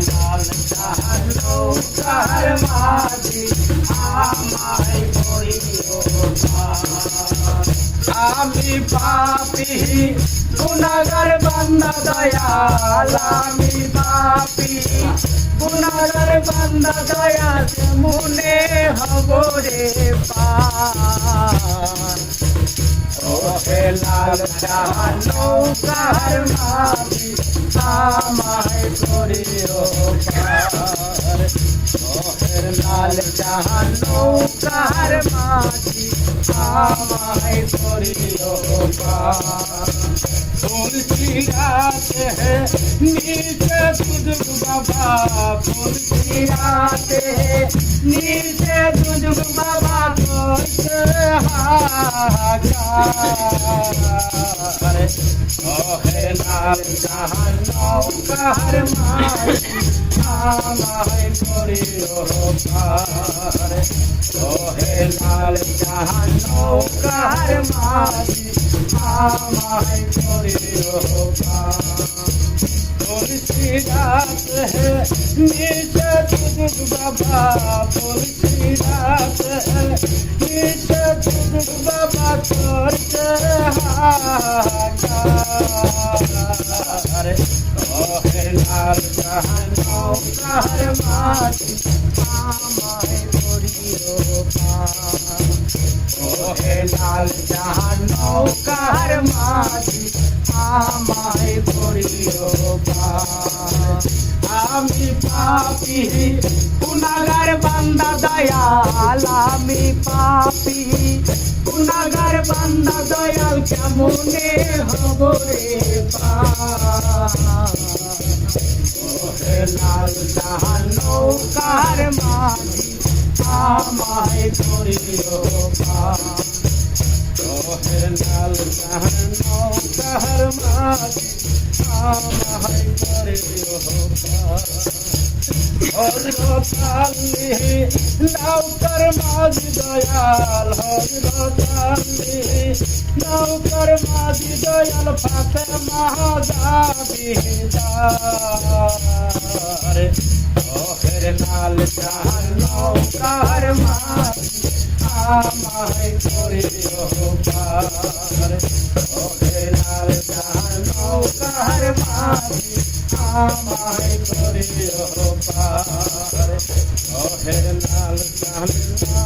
লাল জাহান নৌকার মাঝি আমায় করিও পার। আমি পাপী গুনাহগার বান্দা দয়াল, আমি পাপী গুনাহগার বান্দা দয়াল, মনে হব রে পার। ওহে লাল জাহান নৌকার মাঝি আমায় করিও পার। ওহে লাল জাহান নৌকার মাঝি আমায় করিও পার। तुलसी रात है नीचे तुझ बाबा, तुलसी रात है नीचे तुझ बाबा कोई हाहाकार। ओहे लाल जहान नौकर माझी আমায় করিও পার। ওহে লাল জাহান নৌকার মাঝি আমায় করিও পার। तुलसी रात है नीचे तुझ बाबा, तुलसी रात है नीचे तुझ बाबा करते हाहाकार। ओहे लाल जहान नौकर माझी আমায় করিও পার। ওহে লাল জাহান নৌকার মাঝি আমায় করিও পার। আমি পাপী গুনাহগার বান্দা দয়াল, আমি পাপী গুনাহগার বান্দা দয়াল, কেমনে হব রে পার। ওহে লাল জাহান নৌকার মাঝি আমায় করিও পার। ওহে লাল জাহান নৌকার মাঝি আমায় করিও পার। হযরত আলী নৌকার মাঝি দয়াল, হযরত আলী নৌকার মাঝি দয়াল, ফাতেমা জাবিদার। ওহে লাল জাহান নৌকার মাঝি আমায় করিও পার। ওহে লাল জাহান নৌকার মাঝি আমায় করিও পার। ওহে লাল জাহান